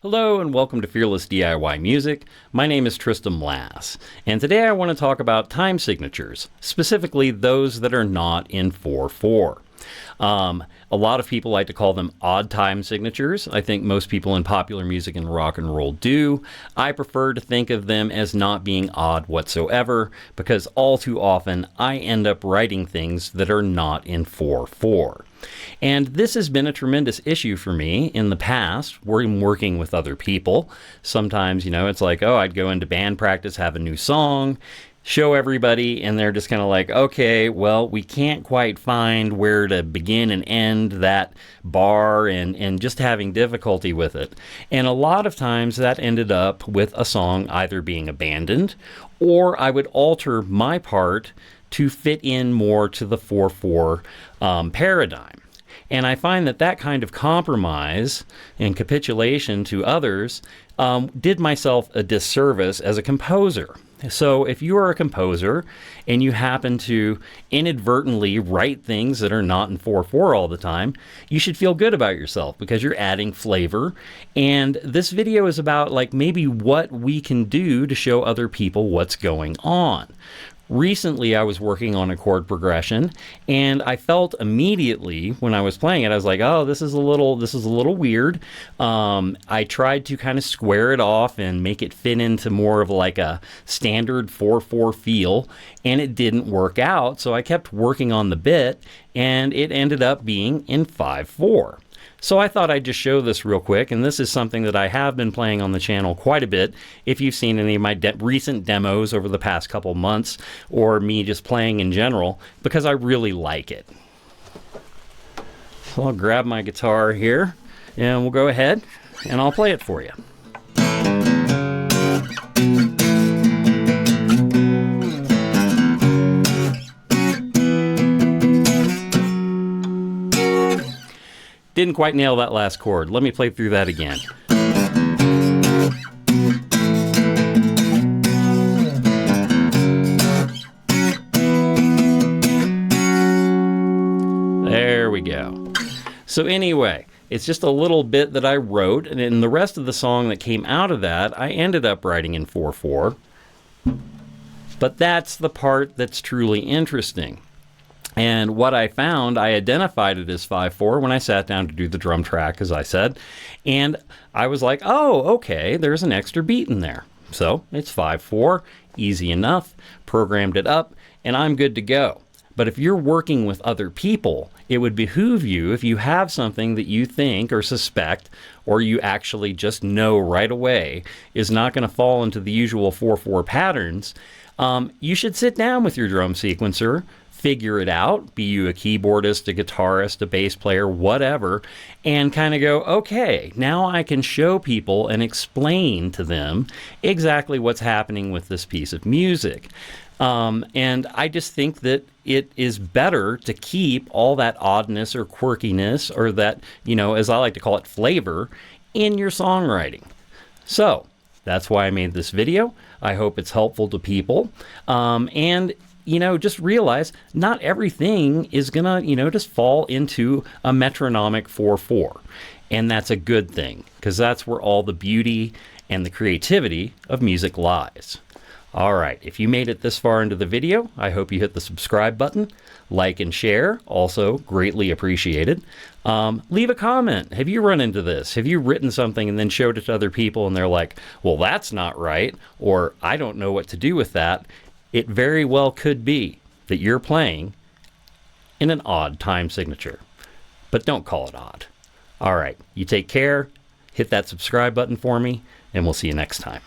Hello and welcome to Fearless DIY Music. My name is Tristan Lass, and today I want to talk about time signatures, specifically those that are not in 4/4. A lot of people like to call them odd time signatures. I think most people in popular music and rock and roll do. I prefer to think of them as not being odd whatsoever, because all too often I end up writing things that are not in 4/4. And this has been a tremendous issue for me in the past, working with other people. Sometimes, it's like, I'd go into band practice, have a new song, show everybody, and they're just kind of like, okay, well, we can't quite find where to begin and end that bar, and just having difficulty with it. And a lot of times that ended up with a song either being abandoned, or I would alter my part to fit in more to the 4/4 paradigm. And I find that kind of compromise and capitulation to others did myself a disservice as a composer. So if you are a composer and you happen to inadvertently write things that are not in 4/4 all the time, you should feel good about yourself because you're adding flavor. And this video is about maybe what we can do to show other people what's going on. Recently, I was working on a chord progression, and I felt immediately when I was playing it, I was like, "Oh, this is a little weird." I tried to kind of square it off and make it fit into more of a standard 4/4 feel, and it didn't work out. So I kept working on the bit, and it ended up being in 5/4. So I thought I'd just show this real quick, and this is something that I have been playing on the channel quite a bit. If you've seen any of my recent demos over the past couple months, or me just playing in general, because I really like it. So I'll grab my guitar here, and we'll go ahead, and I'll play it for you. Didn't quite nail that last chord. Let me play through that again. There we go. So anyway, it's just a little bit that I wrote, and in the rest of the song that came out of that, I ended up writing in 4/4. But that's the part that's truly interesting. And what I found, I identified it as 5/4 when I sat down to do the drum track, as I said. And I was like, oh, okay, there's an extra beat in there. So it's 5/4, easy enough, programmed it up, and I'm good to go. But if you're working with other people, it would behoove you, if you have something that you think or suspect, or you actually just know right away is not going to fall into the usual 4/4 patterns, you should sit down with your drum sequencer, figure it out, be you a keyboardist, a guitarist, a bass player, whatever, and kind of go, okay, now I can show people and explain to them exactly what's happening with this piece of music. And I just think that it is better to keep all that oddness or quirkiness, or that, as I like to call it, flavor in your songwriting. So that's why I made this video. I hope it's helpful to people. And just realize not everything is gonna, just fall into a metronomic 4/4. And that's a good thing, because that's where all the beauty and the creativity of music lies. All right, if you made it this far into the video, I hope you hit the subscribe button, like and share, also greatly appreciated. Leave a comment. Have you run into this? Have you written something and then showed it to other people and they're like, well, that's not right, or I don't know what to do with that? It very well could be that you're playing in an odd time signature, but don't call it odd. All right, you take care, hit that subscribe button for me, and we'll see you next time.